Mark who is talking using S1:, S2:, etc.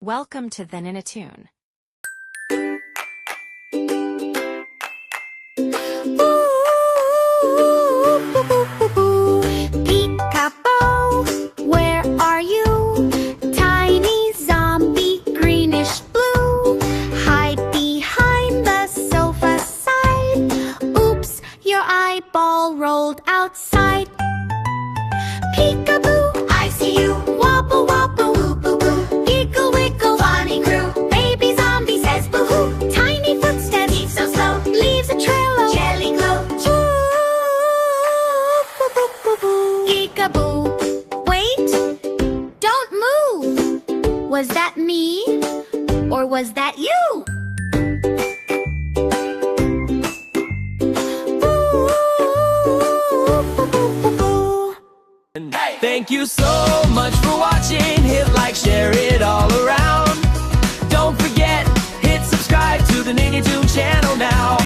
S1: Welcome to TheNiniToon.
S2: Peekaboo, where are you? Tiny zombie, greenish blue. Hide behind the sofa side. Oops, your eyeball rolled outside. Peekaboo, I see you. Wobble wobble, boo boo boo. Giggle wiggle, funny crew. Baby zombie says boo hoo. Tiny footsteps, he's so slow. Leaves a trail of jelly glow. Boo boo boo boo. Peekaboo, wait, don't move. Was that me, or was that you?
S3: Thank you so much for watching. Hit like, share it all around. Don't forget, hit subscribe to the TheNiniToon channel now.